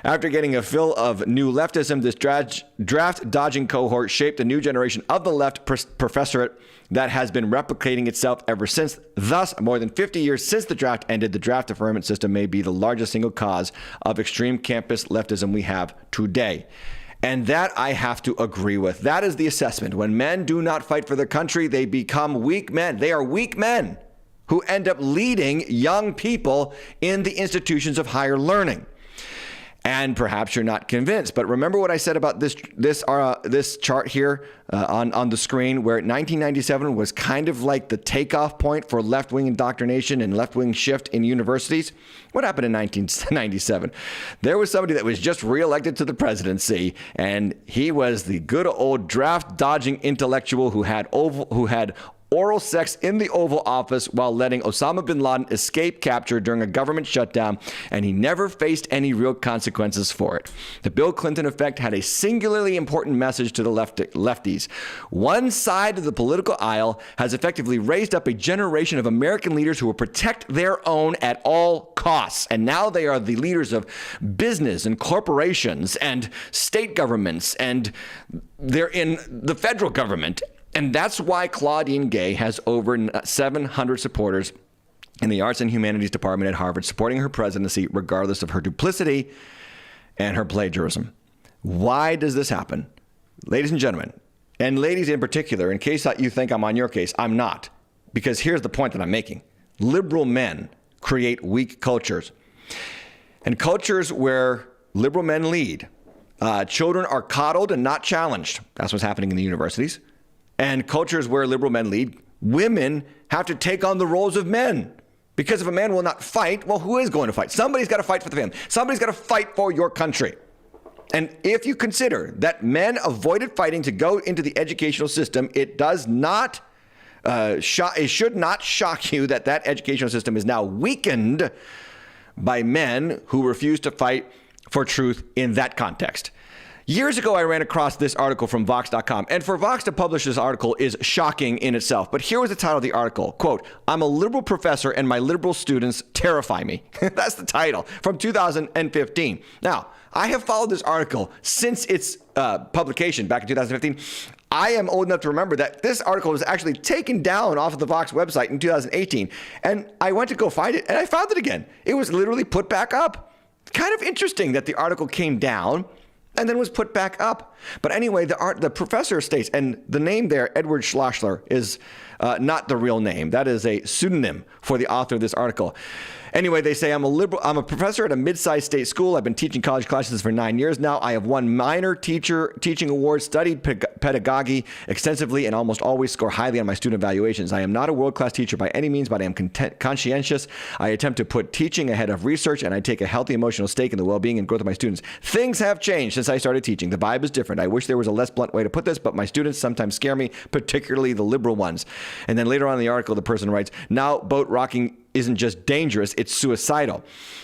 After getting a fill of new leftism, this draft-dodging cohort shaped a new generation of the left professorate that has been replicating itself ever since. Thus, more than 50 years since the draft ended, the draft deferment system may be the largest single cause of extreme campus leftism we have today. And that I have to agree with. That is the assessment. When men do not fight for their country, they become weak men. They are weak men who end up leading young people in the institutions of higher learning. And perhaps you're not convinced, but remember what I said about this chart here on the screen, where 1997 was kind of like the takeoff point for left-wing indoctrination and left-wing shift in universities. What happened in 1997? There was somebody that was just reelected to the presidency, and he was the good old draft-dodging intellectual who had oral sex in the Oval Office while letting Osama bin Laden escape capture during a government shutdown, and he never faced any real consequences for it. The Bill Clinton effect had a singularly important message to the lefties. One side of the political aisle has effectively raised up a generation of American leaders who will protect their own at all costs, and now they are the leaders of business and corporations and state governments, and they're in the federal government. And that's why Claudine Gay has over 700 supporters in the Arts and Humanities Department at Harvard supporting her presidency, regardless of her duplicity and her plagiarism. Why does this happen? Ladies and gentlemen, and ladies in particular, in case you think I'm on your case, I'm not. Because here's the point that I'm making. Liberal men create weak cultures. And cultures where liberal men lead, children are coddled and not challenged. That's what's happening in the universities. And cultures where liberal men lead, women have to take on the roles of men. Because if a man will not fight, well, who is going to fight? Somebody's got to fight for the family. Somebody's got to fight for your country. And if you consider that men avoided fighting to go into the educational system, it does not, it should not shock you that that educational system is now weakened by men who refuse to fight for truth in that context. Years ago, I ran across this article from Vox.com, and for Vox to publish this article is shocking in itself. But here was the title of the article, quote, "I'm a liberal professor and my liberal students terrify me." That's the title, from 2015. Now, I have followed this article since its publication back in 2015. I am old enough to remember that this article was actually taken down off of the Vox website in 2018, and I went to go find it, and I found it again. It was literally put back up. Kind of interesting that the article came down and then was put back up. But anyway, the professor states, and the name there, Edward Schlossler, is not the real name. That is a pseudonym for the author of this article. Anyway, they say, I'm a professor at a mid-sized state school. I've been teaching college classes for 9 years now. I have won minor teaching awards, studied pedagogy extensively, and almost always score highly on my student evaluations. I am not a world-class teacher by any means, but I am conscientious. I attempt to put teaching ahead of research, and I take a healthy emotional stake in the well-being and growth of my students. Things have changed since I started teaching. The vibe is different. I wish there was a less blunt way to put this, but my students sometimes scare me, particularly the liberal ones. And then later on in the article, the person writes, now boat rocking isn't just dangerous, it's suicidal.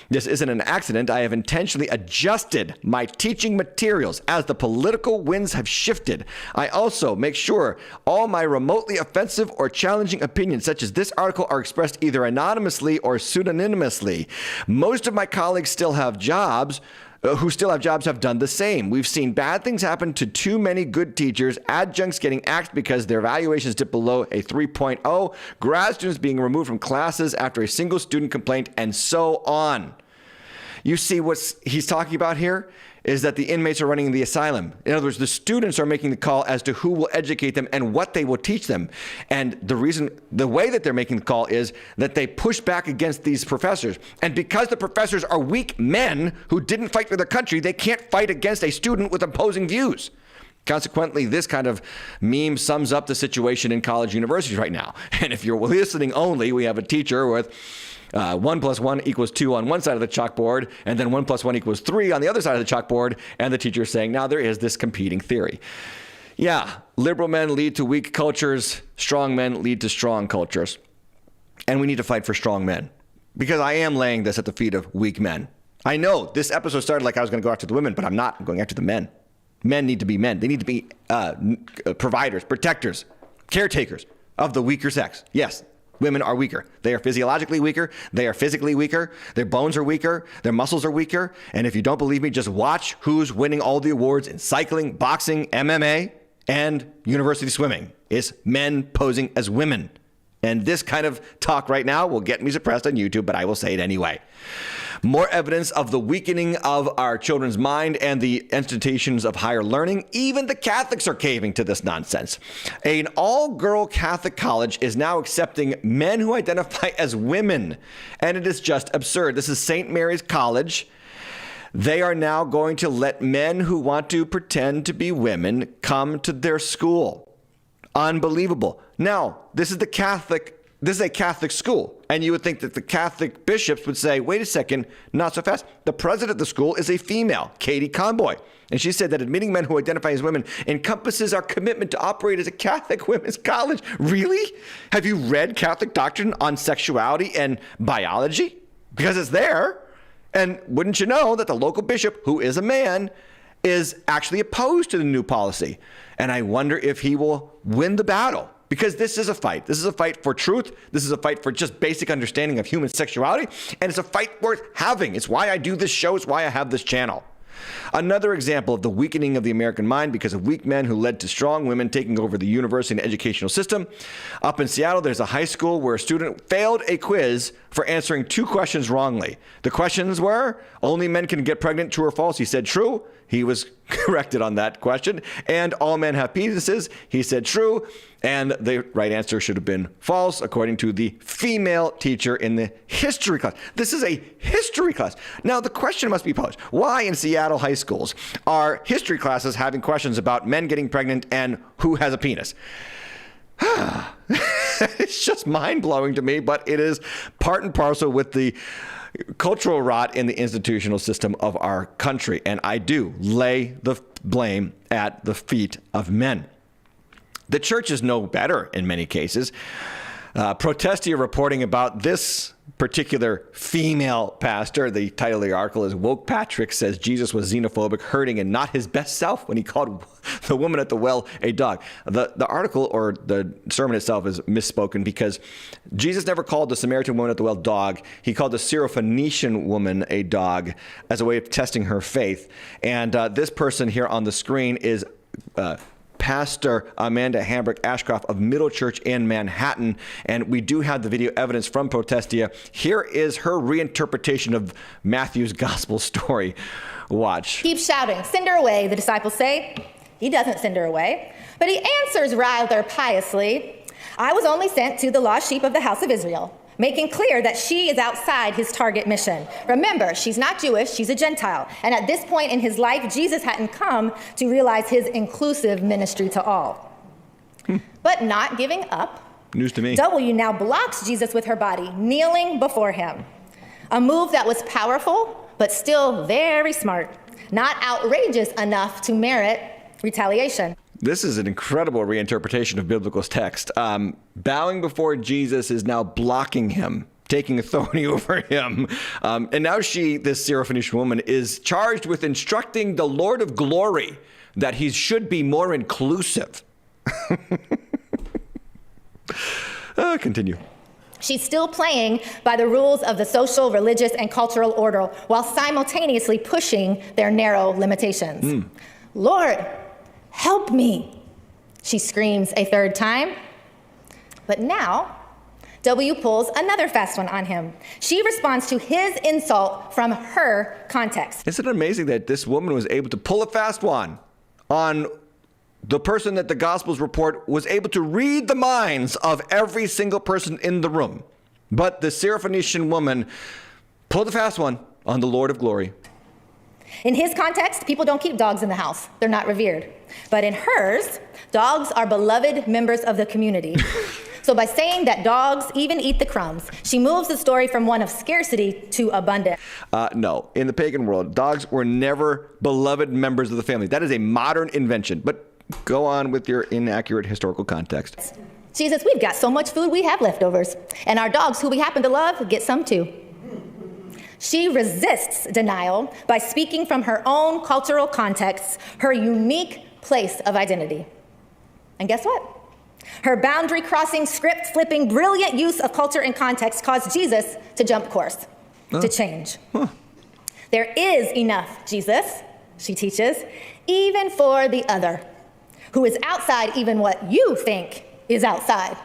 This isn't an accident. I have intentionally adjusted my teaching materials as the political winds have shifted. I also make sure all my remotely offensive or challenging opinions, such as this article, are expressed either anonymously or pseudonymously. Most of my colleagues still have jobs. Who still have jobs have done the same. We've seen bad things happen to too many good teachers, adjuncts getting axed because their evaluations dip below a 3.0, grad students being removed from classes after a single student complaint, and so on. You see what he's talking about here is that the inmates are running the asylum. In other words, the students are making the call as to who will educate them and what they will teach them. And the way that they're making the call is that they push back against these professors. And because the professors are weak men who didn't fight for their country, they can't fight against a student with opposing views. Consequently, this kind of meme sums up the situation in college universities right now. And if you're listening only, we have a teacher with 1 + 1 = 2 on one side of the chalkboard, and then 1 + 1 = 3 on the other side of the chalkboard, and the teacher is saying, now there is this competing theory. Yeah, liberal men lead to weak cultures, strong men lead to strong cultures. And we need to fight for strong men, because I am laying this at the feet of weak men. I know this episode started like I was going to go after the women, but I'm not. I'm going after the men. Men need to be men. They need to be providers, protectors, caretakers of the weaker sex. Yes. Women are weaker. They are physiologically weaker. They are physically weaker. Their bones are weaker. Their muscles are weaker. And if you don't believe me, just watch who's winning all the awards in cycling, boxing, MMA, and university swimming. It's men posing as women. And this kind of talk right now will get me suppressed on YouTube, but I will say it anyway. More evidence of the weakening of our children's mind and the institutions of higher learning. Even the Catholics are caving to this nonsense. An all-girl Catholic college is now accepting men who identify as women, and it is just absurd. This is St. Mary's College. They are now going to let men who want to pretend to be women come to their school. Unbelievable. Now, this is a Catholic school. And you would think that the Catholic bishops would say, wait a second, not so fast. The president of the school is a female, Katie Conboy. And she said that admitting men who identify as women encompasses our commitment to operate as a Catholic women's college. Really? Have you read Catholic doctrine on sexuality and biology? Because it's there. And wouldn't you know that the local bishop, who is a man, is actually opposed to the new policy. And I wonder if he will win the battle. Because this is a fight. This is a fight for truth. This is a fight for just basic understanding of human sexuality. And it's a fight worth having. It's why I do this show. It's why I have this channel. Another example of the weakening of the American mind because of weak men who led to strong women taking over the university and educational system. Up in Seattle, there's a high school where a student failed a quiz for answering 2 questions wrongly. The questions were, only men can get pregnant, true or false? He said true. He was corrected on that question. And all men have penises. He said true. And the right answer should have been false, according to the female teacher in the history class. This is a history class. Now, the question must be posed. Why in Seattle high schools are history classes having questions about men getting pregnant and who has a penis? It's just mind-blowing to me, but it is part and parcel with the cultural rot in the institutional system of our country. And I do lay the blame at the feet of men. The church is no better in many cases. Protestia reporting about this particular female pastor. The title of the article is Woke Patrick Says Jesus Was Xenophobic, Hurting, and Not His Best Self When He Called the Woman at the Well a Dog. The article or the sermon itself is misspoken because Jesus never called the Samaritan woman at the well dog. He called the Syrophoenician woman a dog as a way of testing her faith. And this person here on the screen is Pastor Amanda Hambrick-Ashcroft of Middle Church in Manhattan. And we do have the video evidence from Protestia. Here is her reinterpretation of Matthew's gospel story. Watch. Keep shouting, send her away, the disciples say. He doesn't send her away, but he answers rather piously, I was only sent to the lost sheep of the house of Israel, making clear that she is outside his target mission. Remember, she's not Jewish, she's a Gentile. And at this point in his life, Jesus hadn't come to realize his inclusive ministry to all. But not giving up. News to me. W now blocks Jesus with her body, kneeling before him. A move that was powerful, but still very smart. Not outrageous enough to merit retaliation. This is an incredible reinterpretation of biblical text. Bowing before Jesus is now blocking him taking authority over him. And now this Syrophoenician woman, is charged with instructing the Lord of Glory that he should be more inclusive. Continue. She's still playing by the rules of the social, religious, and cultural order while simultaneously pushing their narrow limitations. Lord, help me, she screams a third time. But now, W pulls another fast one on him. She responds to his insult from her context. Isn't it amazing that this woman was able to pull a fast one on the person that the Gospels report was able to read the minds of every single person in the room? But the Syrophoenician woman pulled a fast one on the Lord of Glory. In his context, people don't keep dogs in the house. They're not revered. But in hers, dogs are beloved members of the community. So by saying that dogs even eat the crumbs, she moves the story from one of scarcity to abundance. No, in the pagan world, dogs were never beloved members of the family. That is a modern invention. But go on with your inaccurate historical context. She says, we've got so much food, we have leftovers. And our dogs, who we happen to love, get some too. She resists denial by speaking from her own cultural context, her unique place of identity. And guess what? Her boundary-crossing, script-flipping, brilliant use of culture and context caused Jesus to jump course, to change. There is enough, Jesus, she teaches, even for the other, who is outside even what you think is outside.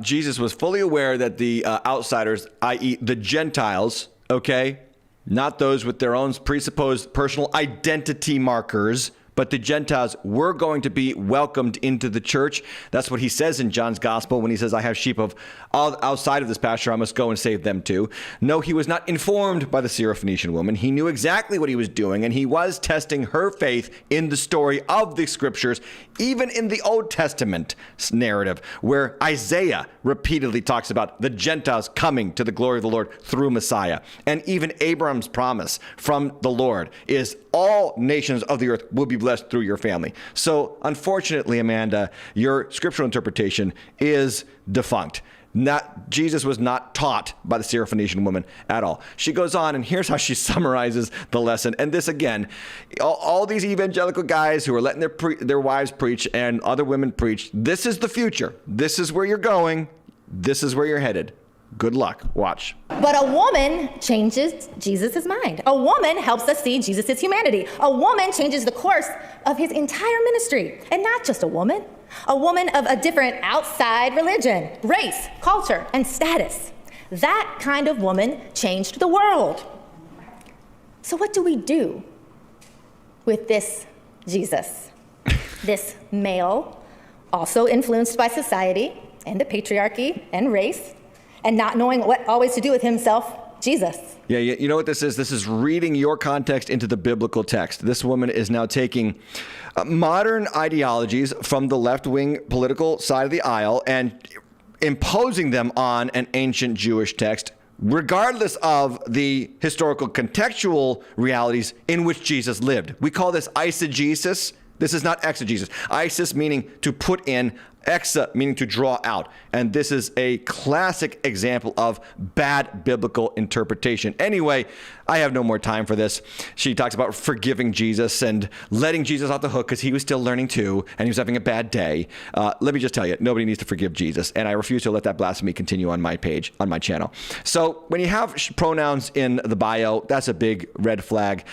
Jesus was fully aware that the outsiders, i.e. the Gentiles, okay, not those with their own presupposed personal identity markers, but the Gentiles were going to be welcomed into the church. That's what he says in John's gospel when he says, I have sheep of outside of this pasture, I must go and save them too. No, he was not informed by the Syrophoenician woman. He knew exactly what he was doing, and he was testing her faith in the story of the scriptures, even in the Old Testament narrative, where Isaiah repeatedly talks about the Gentiles coming to the glory of the Lord through Messiah. And even Abraham's promise from the Lord is all nations of the earth will be blessed through your family. So unfortunately, Amanda, your scriptural interpretation is defunct. Jesus was not taught by the Syrophoenician woman at all. She goes on, and here's how she summarizes the lesson. And this, again, all these evangelical guys who are letting their wives preach and other women preach, this is the future. This is where you're going. This is where you're headed. Good luck. Watch. But a woman changes Jesus' mind. A woman helps us see Jesus' humanity. A woman changes the course of his entire ministry. And not just a woman of a different outside religion, race, culture, and status. That kind of woman changed the world. So what do we do with this Jesus? This male, also influenced by society and the patriarchy and race, and not knowing what always to do with himself, Jesus. Yeah, you know what this is? This is reading your context into the biblical text. This woman is now taking modern ideologies from the left-wing political side of the aisle and imposing them on an ancient Jewish text, regardless of the historical contextual realities in which Jesus lived. We call this eisegesis. This is not exegesis. Isis meaning to put in, exa meaning to draw out. And this is a classic example of bad biblical interpretation. Anyway, I have no more time for this. She talks about forgiving Jesus and letting Jesus off the hook because he was still learning too, and he was having a bad day. Let me just tell you, nobody needs to forgive Jesus, and I refuse to let that blasphemy continue on my page, on my channel. So when you have pronouns in the bio, that's a big red flag.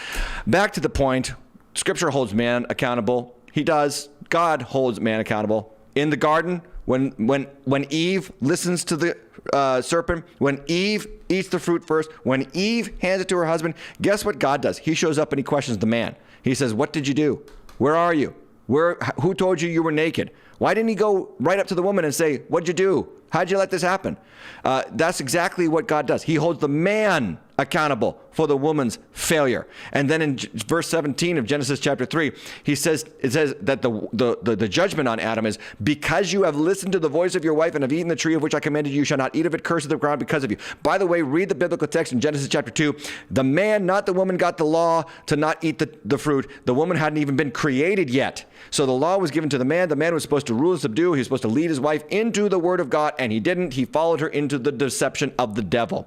Back to the point. Scripture holds man accountable. He does. God holds man accountable. In the garden, when Eve listens to the serpent, when Eve eats the fruit first, when Eve hands it to her husband, guess what God does? He shows up and he questions the man. He says, what did you do? Where are you? Who told you were naked? Why didn't he go right up to the woman and say, what'd you do? How'd you let this happen? That's exactly what God does. He holds the man accountable for the woman's failure. And then in verse 17 of Genesis chapter 3, it says that the judgment on Adam is, because you have listened to the voice of your wife and have eaten the tree of which I commanded you, shall not eat of it, cursed is the ground because of you. By the way, read the biblical text in Genesis chapter 2. The man, not the woman, got the law to not eat the fruit. The woman hadn't even been created yet. So the law was given to the man. The man was supposed to rule and subdue. He was supposed to lead his wife into the word of God, and he didn't. He followed her into the deception of the devil.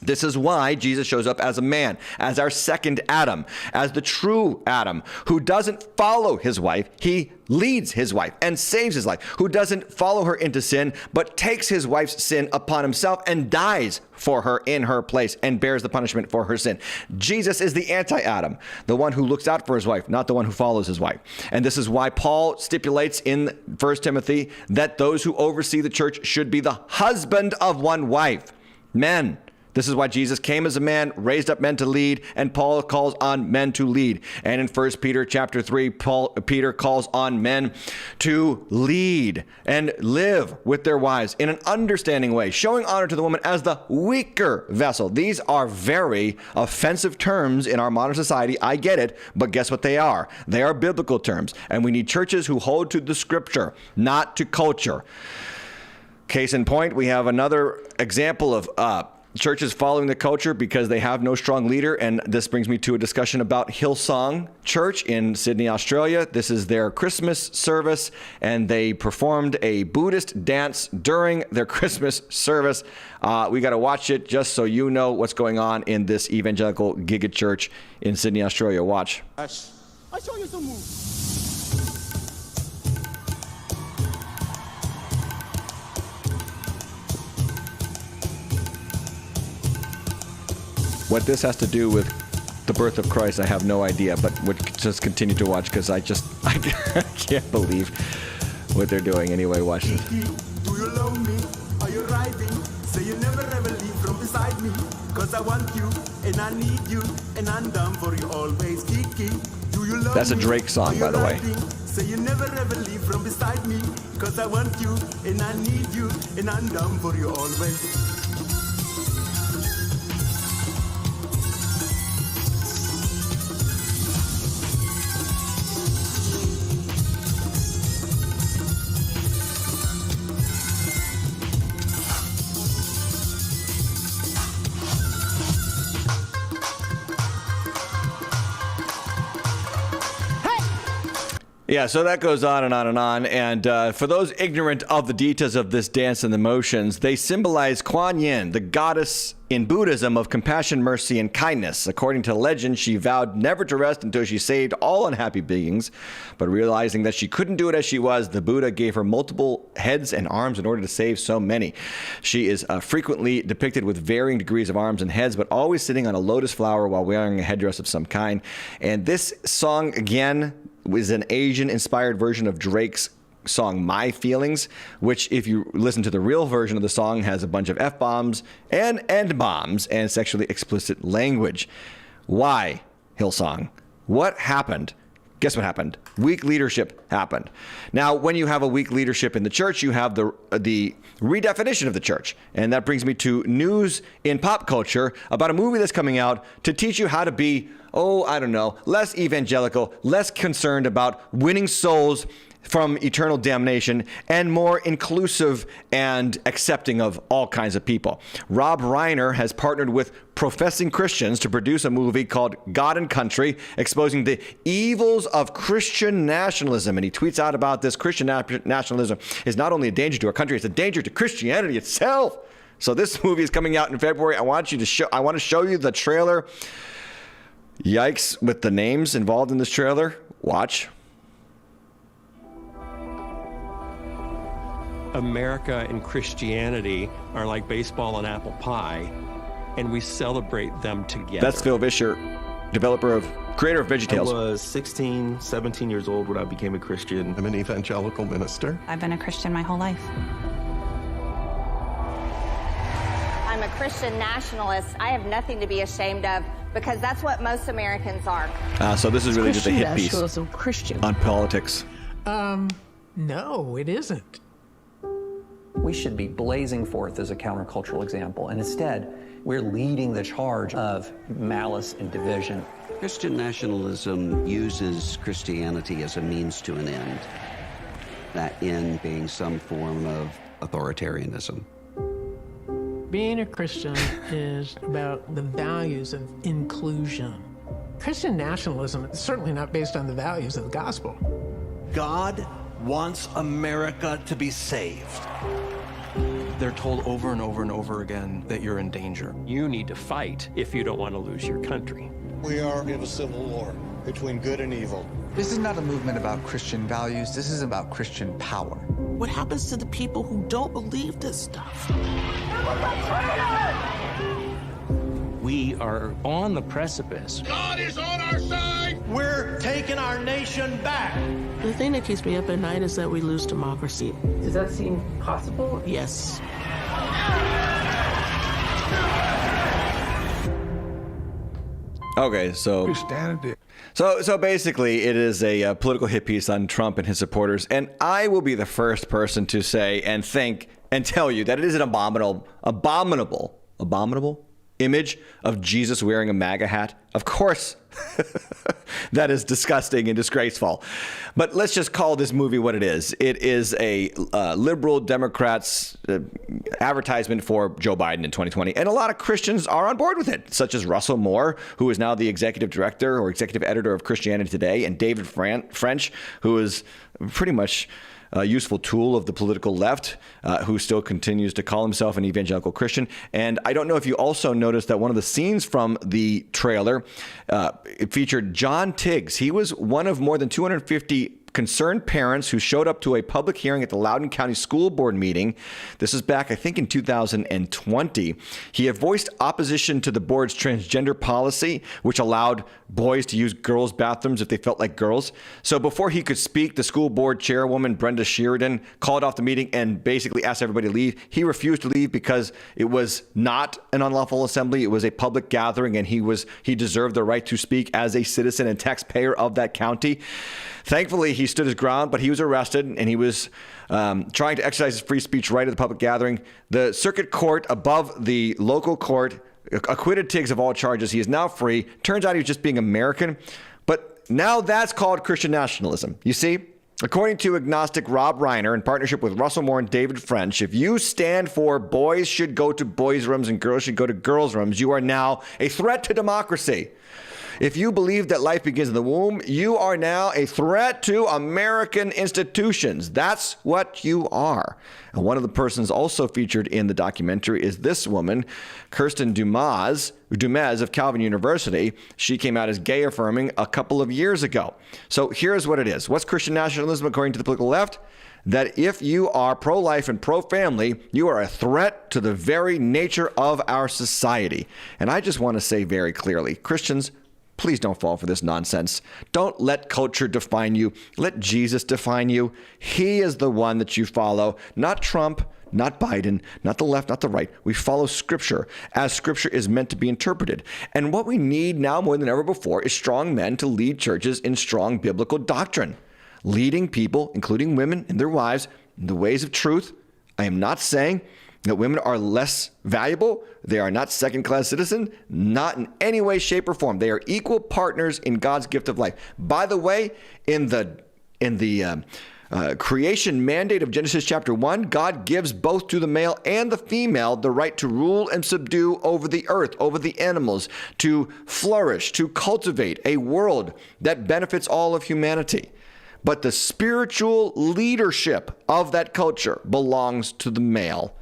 This is why Jesus shows up as a man, as our second Adam, as the true Adam, who doesn't follow his wife. He leads his wife and saves his life, who doesn't follow her into sin, but takes his wife's sin upon himself and dies for her in her place and bears the punishment for her sin. Jesus is the anti-Adam, the one who looks out for his wife, not the one who follows his wife. And this is why Paul stipulates in 1 Timothy that those who oversee the church should be the husband of one wife. Men. This is why Jesus came as a man, raised up men to lead, and Paul calls on men to lead. And in 1 Peter chapter 3, Peter calls on men to lead and live with their wives in an understanding way, showing honor to the woman as the weaker vessel. These are very offensive terms in our modern society. I get it, but guess what they are? They are biblical terms, and we need churches who hold to the scripture, not to culture. Case in point, we have another example of churches following the culture because they have no strong leader. And this brings me to a discussion about Hillsong Church in Sydney, Australia. This is their Christmas service, and they performed a Buddhist dance during their Christmas service. We got to watch it just so you know what's going on in this evangelical giga church in Sydney, Australia. Watch. I show you some moves. What this has to do with the birth of Christ, I have no idea, but we'll just continue to watch because I can't believe what they're doing. Anyway, watch this. Do you love me? Are you riding? Say you never ever leave from beside me. Cause I want you and I need you and I'm down for you always. Kiki, do you love That's a Drake song, by the way. Say you never ever leave from beside me. Cause I want you and I need you and I'm down for you always. Yeah, so that goes on and on and on. And for those ignorant of the details of this dance and the motions, they symbolize Kuan Yin, the goddess in Buddhism of compassion, mercy, and kindness. According to legend, she vowed never to rest until she saved all unhappy beings. But realizing that she couldn't do it as she was, the Buddha gave her multiple heads and arms in order to save so many. She is frequently depicted with varying degrees of arms and heads, but always sitting on a lotus flower while wearing a headdress of some kind. And this song, again, was an Asian-inspired version of Drake's song My Feelings, which, if you listen to the real version of the song, has a bunch of F-bombs and N-bombs and sexually explicit language. Why, Hillsong? What happened? Guess what happened? Weak leadership happened. Now, when you have a weak leadership in the church, you have the redefinition of the church. And that brings me to news in pop culture about a movie that's coming out to teach you how to be, less evangelical, less concerned about winning souls from eternal damnation, and more inclusive and accepting of all kinds of people. Rob Reiner has partnered with professing Christians to produce a movie called God and Country, exposing the evils of Christian nationalism. And he tweets out about this. Christian nationalism is not only a danger to our country, it's a danger to Christianity itself. So this movie is coming out in February. I want to show you the trailer. Yikes with the names involved in this trailer. Watch. America and Christianity are like baseball and apple pie, and we celebrate them together. That's Phil Vischer, creator of VeggieTales. I was 16, 17 years old when I became a Christian. I'm an evangelical minister. I've been a Christian my whole life. I'm a Christian nationalist. I have nothing to be ashamed of because that's what most Americans are. So this is really just a hit piece Christian. on politics. No, it isn't. We should be blazing forth as a countercultural example, and instead, we're leading the charge of malice and division. Christian nationalism uses Christianity as a means to an end, that end being some form of authoritarianism. Being a Christian is about the values of inclusion. Christian nationalism is certainly not based on the values of the gospel. God wants America to be saved. They're told over and over and over again that you're in danger. You need to fight if you don't want to lose your country. We are in a civil war between good and evil. This is not a movement about Christian values. This is about Christian power. What happens to the people who don't believe this stuff? We are on the precipice. God is on our side. We're taking our nation back. The thing that keeps me up at night is that we lose democracy. Does that seem possible? Yes. Okay, so basically it is a political hit piece on Trump and his supporters, and I will be the first person to say and think and tell you that it is an abominable image of Jesus wearing a MAGA hat. Of course, that is disgusting and disgraceful. But let's just call this movie what it is. It is a liberal Democrats advertisement for Joe Biden in 2020. And a lot of Christians are on board with it, such as Russell Moore, who is now the executive director or executive editor of Christianity Today, and David French, who is pretty much a useful tool of the political left, who still continues to call himself an evangelical Christian. And I don't know if you also noticed that one of the scenes from the trailer, it featured John Tigges. He was one of more than 250 concerned parents who showed up to a public hearing at the Louden County School Board meeting. This is back, I think, in 2020. He had voiced opposition to the board's transgender policy, which allowed boys to use girls' bathrooms if they felt like girls. So before he could speak, the school board chairwoman, Brenda Sheridan, called off the meeting and basically asked everybody to leave. He refused to leave because it was not an unlawful assembly. It was a public gathering, and he deserved the right to speak as a citizen and taxpayer of that county. Thankfully, he stood his ground, but he was arrested, and he was trying to exercise his free speech right at the public gathering. The circuit court above the local court acquitted Tigges of all charges. He is now free. Turns out he was just being American. But now that's called Christian nationalism. You see, according to agnostic Rob Reiner, in partnership with Russell Moore and David French, if you stand for boys should go to boys' rooms and girls should go to girls' rooms, you are now a threat to democracy. If you believe that life begins in the womb, you are now a threat to American institutions. That's what you are. And one of the persons also featured in the documentary is this woman, Kirsten Dumas of Calvin University. She came out as gay affirming a couple of years ago. So here's what it is. What's Christian nationalism according to the political left? That if you are pro-life and pro-family, you are a threat to the very nature of our society. And I just want to say very clearly, Christians, please don't fall for this nonsense. Don't let culture define you. Let Jesus define you. He is the one that you follow, not Trump, not Biden, not the left, not the right. We follow Scripture as Scripture is meant to be interpreted. And what we need now more than ever before is strong men to lead churches in strong biblical doctrine, leading people, including women and their wives, in the ways of truth. I am not saying that women are less valuable. They are not second-class citizens, not in any way, shape, or form. They are equal partners in God's gift of life. By the way, in the creation mandate of Genesis chapter 1, God gives both to the male and the female the right to rule and subdue over the earth, over the animals, to flourish, to cultivate a world that benefits all of humanity. But the spiritual leadership of that culture belongs to the male.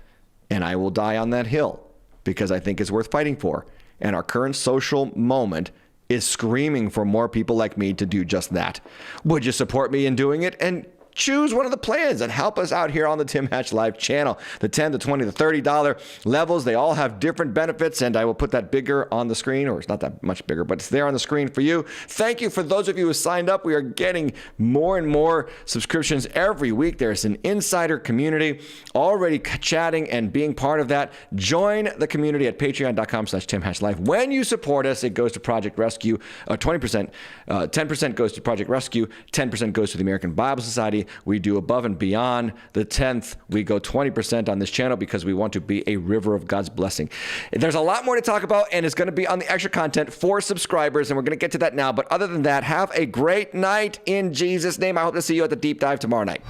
And I will die on that hill because I think it's worth fighting for. And our current social moment is screaming for more people like me to do just that. Would you support me in doing it? And choose one of the plans and help us out here on the Tim Hatch Live channel. The $10, the $20, the $30 levels, they all have different benefits, and I will put that bigger on the screen, or it's not that much bigger, but it's there on the screen for you. Thank you for those of you who signed up. We are getting more and more subscriptions every week. There's an insider community already chatting and being part of that. Join the community at patreon.com/TimHatchLive. When you support us, it goes to Project Rescue. 10% goes to Project Rescue, 10% goes to the American Bible Society, money. We do above and beyond the 10th. We go 20% on this channel because we want to be a river of God's blessing. There's a lot more to talk about, and it's going to be on the extra content for subscribers, and we're going to get to that now. But other than that, have a great night in Jesus' name. I hope to see you at the deep dive tomorrow night.